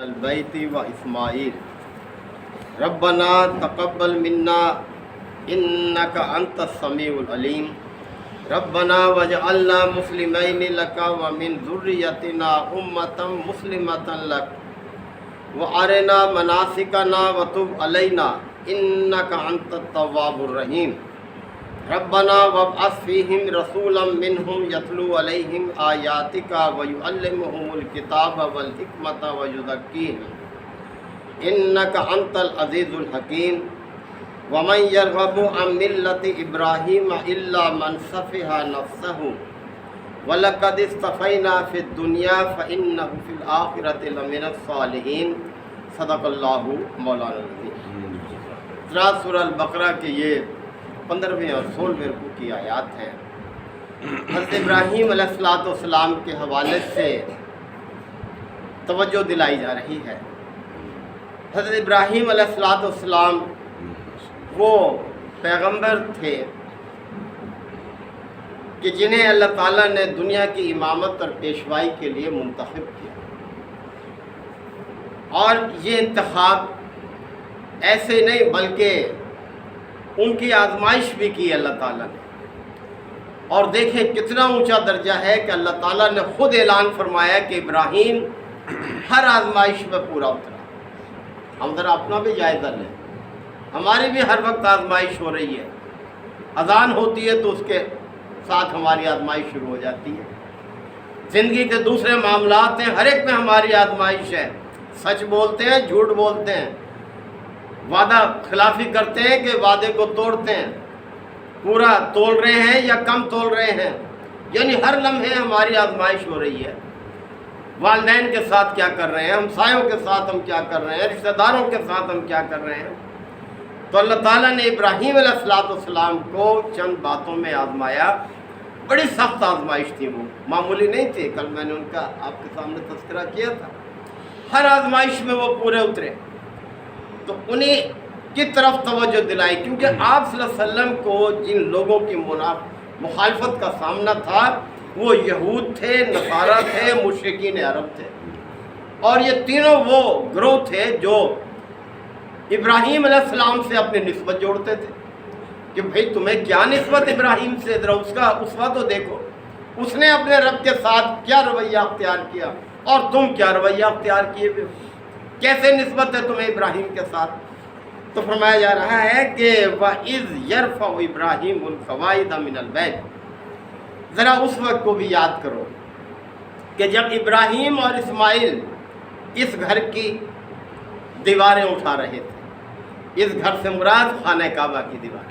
البیت و اسماعیل ربنا تقبل منا انک انت السمیع العلیم ربنا واجعلنا مسلمین لک ومن ذریتنا امة مسلمة لک وارنا مناسکنا وتب علینا انک انت التواب الرحیم ربنا وابعث فیہم رسولا منہم یتلو علیہم آیاتک ویعلمہم الکتاب والحکمت ویزکیہم انک انت العزیز الحکیم ومن یرغب عن ملت ابراہیم الا من صفح نفسہ ولقد اصطفینا فی الدنیا فانہ فی الآخرۃ لمن الصالحین صدق اللہ مولانا العظیم۔ سورہ البقرہ کے یہ 15ویں اور 16ویں رکوع کی آیات ہیں۔ حضرت ابراہیم علیہ السلام کے حوالے سے توجہ دلائی جا رہی ہے۔ حضرت ابراہیم علیہ السلام وہ پیغمبر تھے کہ جنہیں اللہ تعالیٰ نے دنیا کی امامت اور پیشوائی کے لیے منتخب کیا، اور یہ انتخاب ایسے نہیں بلکہ ان کی آزمائش بھی کی اللہ تعالیٰ نے۔ اور دیکھیں کتنا اونچا درجہ ہے کہ اللہ تعالیٰ نے خود اعلان فرمایا کہ ابراہیم ہر آزمائش میں پورا اترا۔ ہم ذرا اپنا بھی جائزہ لیں، ہماری بھی ہر وقت آزمائش ہو رہی ہے۔ اذان ہوتی ہے تو اس کے ساتھ ہماری آزمائش شروع ہو جاتی ہے۔ زندگی کے دوسرے معاملات ہیں، ہر ایک میں ہماری آزمائش ہے۔ سچ بولتے ہیں، جھوٹ بولتے ہیں، وعدہ خلافی کرتے ہیں کہ وعدے کو توڑتے ہیں، پورا تول رہے ہیں یا کم تول رہے ہیں، یعنی ہر لمحے ہماری آزمائش ہو رہی ہے۔ والدین کے ساتھ کیا کر رہے ہیں، ہمسایوں کے ساتھ ہم کیا کر رہے ہیں، رشتہ داروں کے ساتھ ہم کیا کر رہے ہیں۔ تو اللہ تعالیٰ نے ابراہیم علیہ السلام کو چند باتوں میں آزمایا۔ بڑی سخت آزمائش تھی، وہ معمولی نہیں تھی۔ کل میں نے ان کا آپ کے سامنے تذکرہ کیا تھا۔ ہر آزمائش میں وہ پورے اترے۔ تو انہیں کی طرف توجہ دلائی، کیونکہ آپ صلی اللہ علیہ وسلم کو جن لوگوں کی مخالفت کا سامنا تھا وہ یہود تھے، نصارہ تھے، مشرکین عرب تھے، اور یہ تینوں وہ گروہ تھے جو ابراہیم علیہ السلام سے اپنی نسبت جوڑتے تھے کہ بھئی تمہیں کیا نسبت ابراہیم سے، ذرا اس کا اسوہ تو دیکھو، اس نے اپنے رب کے ساتھ کیا رویہ اختیار کیا اور تم کیا رویہ اختیار کیے ہوئے ہو، کیسے نسبت ہے تمہیں ابراہیم کے ساتھ۔ تو فرمایا جا رہا ہے کہ وَإِذْ يَرْفَعُ إِبْرَاهِيمُ الْقَوَاعِدَ مِنَ الْبَيْتِ، ذرا اس وقت کو بھی یاد کرو کہ جب ابراہیم اور اسماعیل اس گھر کی دیواریں اٹھا رہے تھے۔ اس گھر سے مراد خانہ کعبہ کی دیوار،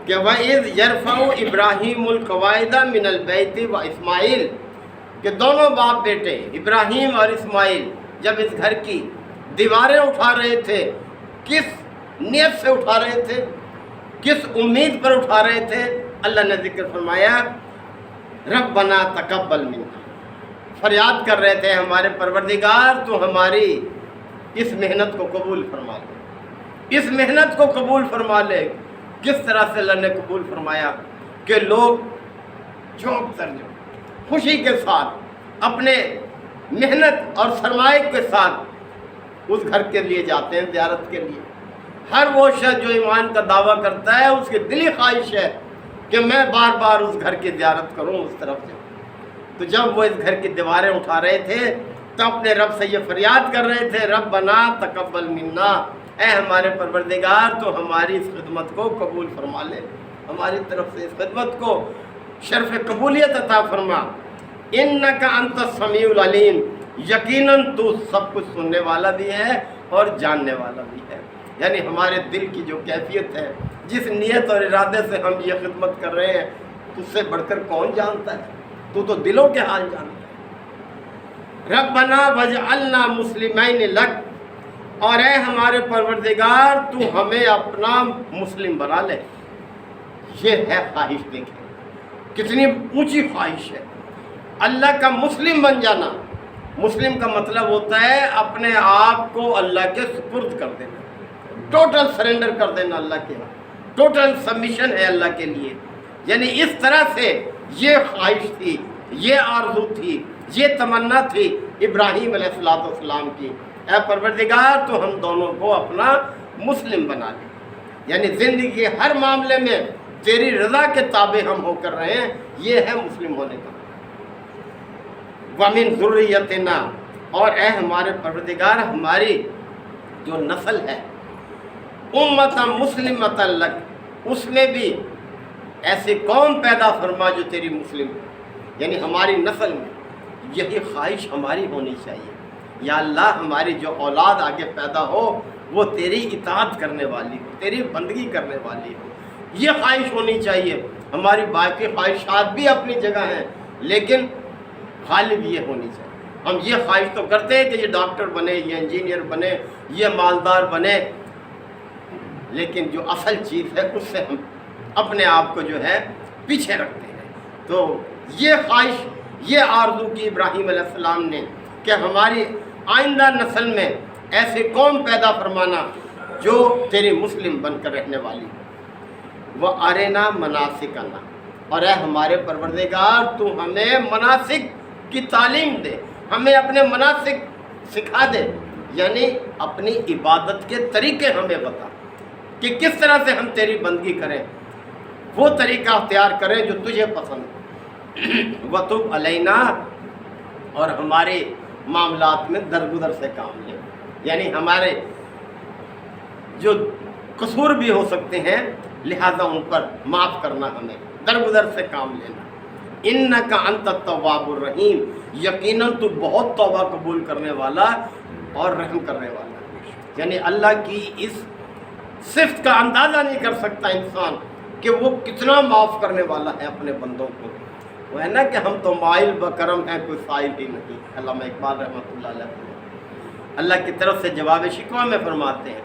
کہ وَإِذْ يَرْفَعُ إِبْرَاهِيمُ الْقَوَاعِدَ مِنَ الْبَيْتِ وَإِسْمَاعِيلُ، کہ دونوں باپ بیٹے ابراہیم اور اسماعیل جب اس گھر کی دیواریں اٹھا رہے تھے، کس نیت سے اٹھا رہے تھے، کس امید پر اٹھا رہے تھے؟ اللہ نے ذکر فرمایا ربنا تقبل منا، فریاد کر رہے تھے ہمارے پروردگار تو ہماری اس محنت کو قبول فرما لے، اس محنت کو قبول فرما لے۔ کس طرح سے اللہ نے قبول فرمایا کہ لوگ جھونک ترجم خوشی کے ساتھ اپنے محنت اور سرمایہ کے ساتھ اس گھر کے لیے جاتے ہیں، زیارت کے لیے۔ ہر وہ شخص جو ایمان کا دعویٰ کرتا ہے اس کی دلی خواہش ہے کہ میں بار بار اس گھر کی زیارت کروں، اس طرف سے۔ تو جب وہ اس گھر کی دیواریں اٹھا رہے تھے تو اپنے رب سے یہ فریاد کر رہے تھے ربنا تقبل منا، اے ہمارے پروردگار تو ہماری اس خدمت کو قبول فرما لے، ہماری طرف سے اس خدمت کو شرف قبولیت عطا فرما۔ انک انت السمیع العلیم، یقیناً تو سب کچھ سننے والا بھی ہے اور جاننے والا بھی ہے۔ یعنی ہمارے دل کی جو کیفیت ہے، جس نیت اور ارادے سے ہم یہ خدمت کر رہے ہیں، تجھ سے بڑھ کر کون جانتا ہے؟ تو دلوں کے حال جانتا ہے۔ ربنا واجعلنا مسلمین لک، اور اے ہمارے پروردگار تو ہمیں اپنا مسلم بنا لے۔ یہ ہے خواہش، دیکھیں کتنی اونچی خواہش ہے، اللہ کا مسلم بن جانا۔ مسلم کا مطلب ہوتا ہے اپنے آپ کو اللہ کے سپرد کر دینا، ٹوٹل سرنڈر کر دینا اللہ کے، ٹوٹل سبمیشن ہے اللہ کے لیے۔ یعنی اس طرح سے یہ خواہش تھی، یہ آرزو تھی، یہ تمنا تھی ابراہیم علیہ السلام کی، اے پروردگار تو ہم دونوں کو اپنا مسلم بنا لے، یعنی زندگی کے ہر معاملے میں تیری رضا کے تابع ہم ہو کر رہے ہیں، یہ ہے مسلم ہونے کا۔ وَمِن ذُرِّيَّتِنَا، اور اے ہمارے پروردگار ہماری جو نسل ہے، امتا مسلمتا لک، اس میں بھی ایسی قوم پیدا فرما جو تیری مسلم ہے، یعنی ہماری نسل میں یہی خواہش ہماری ہونی چاہیے، یا اللہ ہماری جو اولاد آگے پیدا ہو وہ تیری اطاعت کرنے والی ہو، تیری بندگی کرنے والی ہو، یہ خواہش ہونی چاہیے۔ ہماری باقی خواہشات بھی اپنی جگہ ہیں، لیکن غالب یہ ہونی چاہیے۔ ہم یہ خواہش تو کرتے ہیں کہ یہ ڈاکٹر بنے، یہ انجینئر بنے، یہ مالدار بنے، لیکن جو اصل چیز ہے اس سے ہم اپنے آپ کو جو ہے پیچھے رکھتے ہیں۔ تو یہ خواہش، یہ آرزو کی ابراہیم علیہ السلام نے کہ ہماری آئندہ نسل میں ایسی قوم پیدا فرمانا جو تیری مسلم بن کر رہنے والی ہو۔ وَأَرِنَا مَنَاسِكَنَا، اور اے ہمارے پروردگار تو ہمیں مناسک کی تعلیم دے، ہمیں اپنے مناسک سکھا دے، یعنی اپنی عبادت کے طریقے ہمیں بتا کہ کس طرح سے ہم تیری بندگی کریں، وہ طریقہ اختیار کریں جو تجھے پسند ہے۔ وَتُبْ عَلَيْنَا، اور ہمارے معاملات میں درگزر سے کام لے، یعنی ہمارے جو قصور بھی ہو سکتے ہیں لہذا ان پر معاف کرنا، ہمیں درگزر سے کام لینا۔ اِنَّكَ أَنْتَ التَّوَّابُ الرَّحِيمُ، یقیناً تو بہت توبہ قبول کرنے والا اور رحم کرنے والا، یعنی اللہ کی اس صفت کا اندازہ نہیں کر سکتا انسان کہ وہ کتنا معاف کرنے والا ہے اپنے بندوں کو۔ وہ ہے نا کہ ہم تو مائل بکرم ہیں، کوئی سائل ہی نہیں، علامہ اقبال رحمۃ اللہ علیہ اللہ کی طرف سے جواب شکوہ میں فرماتے ہیں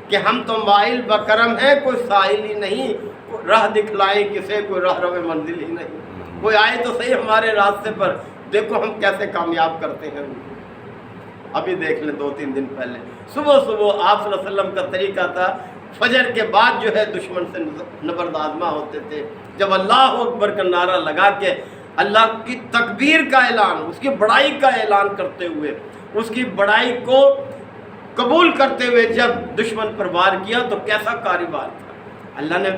کہ ہم تو مائل بکرم ہیں، کوئی سائل ہی نہیں، راہ دکھلائیں کسے، کوئی راہ رو منزل ہی نہیں، کوئی آئے تو صحیح ہمارے راستے پر، دیکھو ہم کیسے کامیاب کرتے ہیں۔ ابھی دیکھ لیں 2-3 دن پہلے صبح صبح آپ صلی اللہ علیہ وسلم کا طریقہ تھا، فجر کے بعد جو ہے دشمن سے نبرد آزما ہوتے تھے، جب اللہ اکبر کا نعرہ لگا کے اللہ کی تکبیر کا اعلان، اس کی بڑائی کا اعلان کرتے ہوئے، اس کی بڑائی کو قبول کرتے ہوئے جب دشمن پر وار کیا تو کیسا کاروبار تھا، اللہ نے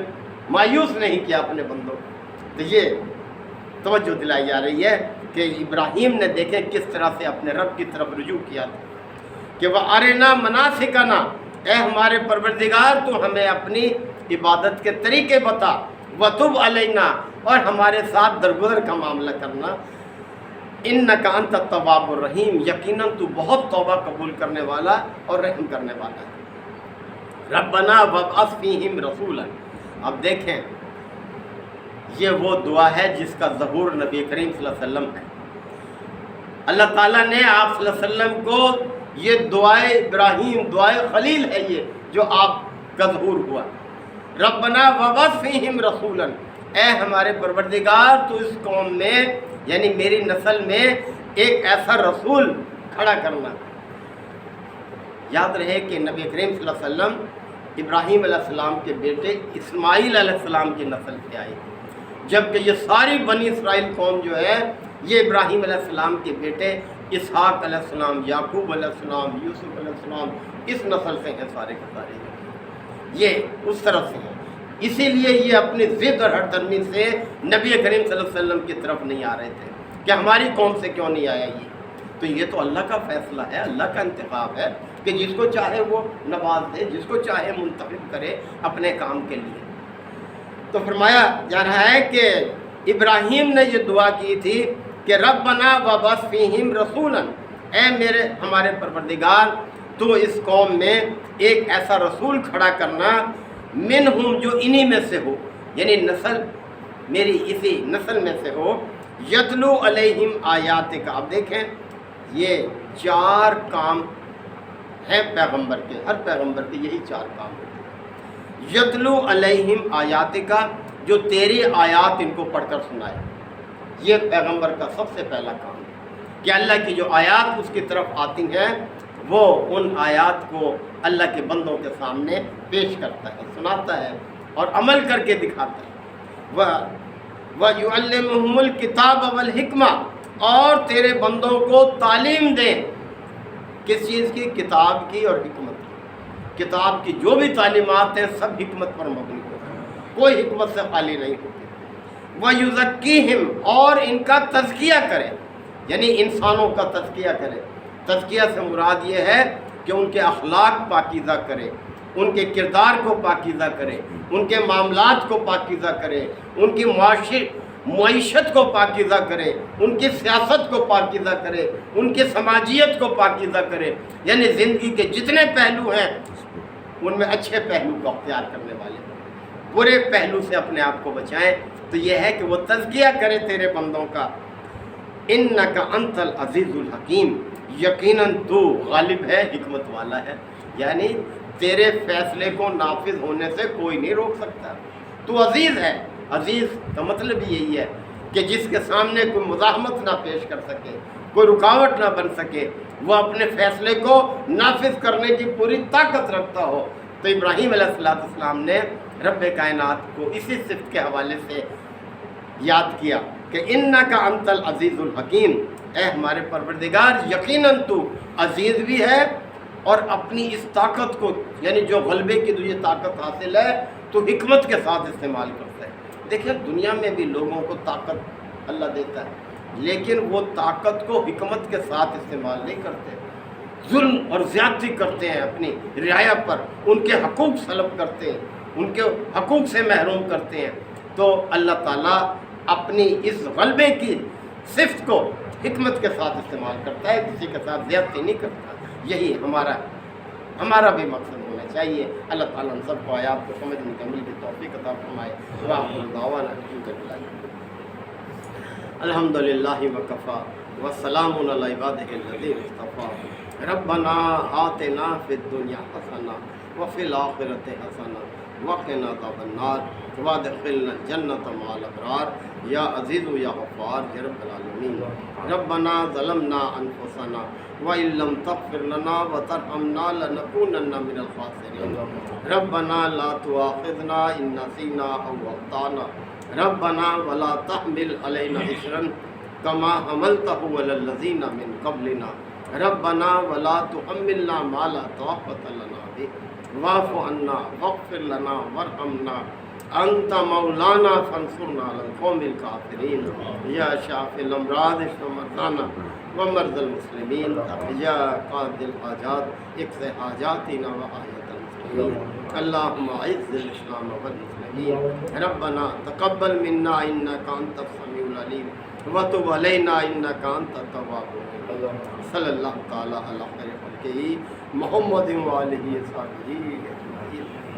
مایوس نہیں کیا اپنے بندوں کو۔ تو یہ توجہ دلائی جا رہی ہے کہ ابراہیم نے دیکھیں کس طرح سے اپنے رب کی طرف رجوع کیا تھا کہ وَأَرِنَا مَنَاسِكَنَا، اے ہمارے پروردگار تو ہمیں اپنی عبادت کے طریقے بتا، وَتُبْ عَلَيْنَا، اور ہمارے ساتھ درگزر کا معاملہ کرنا، اِنَّكَ أَنْتَ التَّوَّابُ الرَّحِيمُ، یقیناً تو بہت توبہ قبول کرنے والا اور رحم کرنے والا ہے۔ رَبَّنَا وَابْعَثْ فِيهِمْ رَسُولًا، اب دیکھیں یہ وہ دعا ہے جس کا ظہور نبی کریم صلی اللہ علیہ وسلم ہے۔ اللہ تعالیٰ نے آپ صلی اللہ علیہ وسلم کو یہ دعائے ابراہیم، دعائے خلیل ہے یہ جو آپ کا ظہور ہوا۔ ربنا وابعث فیہم رسولا، اے ہمارے پروردگار تو اس قوم میں یعنی میری نسل میں ایک ایسا رسول کھڑا کرنا۔ یاد رہے کہ نبی کریم صلی اللہ علیہ وسلم ابراہیم علیہ السلام کے بیٹے اسماعیل علیہ السلام کی نسل سے آئے، جبکہ یہ ساری بنی اسرائیل قوم جو ہے یہ ابراہیم علیہ السلام کے بیٹے اسحاق علیہ السلام، یعقوب علیہ السلام، یوسف علیہ السلام، اس نسل سے ہیں سارے کے سارے، یہ اس طرف سے ہیں۔ اسی لیے یہ اپنی ضد اور ہر درمی سے نبی کریم صلی اللہ علیہ وسلم کی طرف نہیں آ رہے تھے کہ ہماری قوم سے کیوں نہیں آیا یہ۔ تو یہ تو اللہ کا فیصلہ ہے، اللہ کا انتخاب ہے کہ جس کو چاہے وہ نواز دے، جس کو چاہے منتخب کرے اپنے کام کے لیے۔ تو فرمایا جا رہا ہے کہ ابراہیم نے یہ دعا کی تھی کہ ربنا وابعث فیہم رسولا، اے ہمارے پروردگار تو اس قوم میں ایک ایسا رسول کھڑا کرنا منہم جو انہی میں سے ہو، یعنی نسل میری اسی نسل میں سے ہو، یتلو علیہم آیاتک۔ اب دیکھیں یہ 4 کام ہیں پیغمبر کے، ہر پیغمبر کے یہی 4 کام ہیں۔ یتلو علیہم آیاتک، جو تیری آیات ان کو پڑھ کر سنائے، یہ پیغمبر کا سب سے پہلا کام ہے کہ اللہ کی جو آیات اس کی طرف آتی ہیں وہ ان آیات کو اللہ کے بندوں کے سامنے پیش کرتا ہے، سناتا ہے اور عمل کر کے دکھاتا ہے۔ وَيُعَلِّمُهُمُ الْكِتَابَ وَالْحِکْمَةَ، اور تیرے بندوں کو تعلیم دے. کس چیز کی؟ کتاب کی اور حکمت کی. کتاب کی جو بھی تعلیمات ہیں سب حکمت پر مبنی ہوتی ہیں، کوئی حکمت سے خالی نہیں ہوتی. وَيُزَكِّيهِمْ، اور ان کا تزکیہ کرے، یعنی انسانوں کا تزکیہ کرے. تزکیہ سے مراد یہ ہے کہ ان کے اخلاق پاکیزہ کرے، ان کے کردار کو پاکیزہ کرے، ان کے معاملات کو پاکیزہ کرے، ان کی معیشت کو پاکیزہ کرے، ان کی سیاست کو پاکیزہ کرے، ان کی سماجیت کو پاکیزہ کرے. یعنی زندگی کے جتنے پہلو ہیں ان میں اچھے پہلو کو اختیار کرنے والے، برے پہلو سے اپنے آپ کو بچائیں. تو یہ ہے کہ وہ تزکیہ کرے تیرے بندوں کا. انک انت العزیز الحکیم، یقیناً تو غالب ہے، حکمت والا ہے. یعنی تیرے فیصلے کو نافذ ہونے سے کوئی نہیں روک سکتا. تو عزیز ہے. عزیز کا مطلب یہی ہے کہ جس کے سامنے کوئی مزاحمت نہ پیش کر سکے، کوئی رکاوٹ نہ بن سکے، وہ اپنے فیصلے کو نافذ کرنے کی پوری طاقت رکھتا ہو. تو ابراہیم علیہ السلام نے رب کائنات کو اسی صفت کے حوالے سے یاد کیا کہ انکا انت العزیز الحکیم، اے ہمارے پروردگار یقیناً تو عزیز بھی ہے اور اپنی اس طاقت کو، یعنی جو غلبے کی تجھے طاقت حاصل ہے، تو حکمت کے ساتھ استعمال کرتا ہے. دیکھیں دنیا میں بھی لوگوں کو طاقت اللہ دیتا ہے، لیکن وہ طاقت کو حکمت کے ساتھ استعمال نہیں کرتے، ظلم اور زیادتی کرتے ہیں، اپنی رعایا پر ان کے حقوق سلب کرتے ہیں، ان کے حقوق سے محروم کرتے ہیں. تو اللہ تعالیٰ اپنی اس غلبے کی صفت کو حکمت کے ساتھ استعمال کرتا ہے، کسی کے ساتھ زیادتی نہیں کرتا. یہی ہمارا بھی مقصد ہونا چاہیے. اللہ تعالیٰ ہم سب کو آیات کو سمجھنے کی عمل کی توفیق عطا فرمائے. وآخر دعوانا الحمد للہ وکفا وسلام علی عبادہ الذین اصطفیٰ. ربنا آتنا فی الدنیا حسنہ وفی الآخرۃ حسنہ وقنا عذاب النار وادخلنا الجنۃ مع الابرار. یا عزیز یا غفار یا رب العالمین. ربنا ظلمنا انفسنا وإن لم تغفر لنا وترحمنا لنكونن من الخاسرین. ربنا لا تؤاخذنا إن نسينا أو أخطأنا. ربنا ولا تحمل علينا إصرا كما حملته على الذين من قبلنا. ربنا ولا تحملنا ما لا طاقة لنا به واعف عنا واغفر لنا وارحمنا انت مولانا فانصرنا على القوم الكافرين. یا شافی الامراض اشف مرضانا ومرضى المسلمین. یا قاضی الحاجات اقض حاجاتنا وحاجات المسلمین. اللهم اعز الاسلام والمسلمین. ربنا تقبل منا انك انت السميع العليم وتب علينا انك انت التواب الرحيم. صلی اللہ تعالی علی خیر خلقہ محمد وآلہ وصحبہ اجمعین.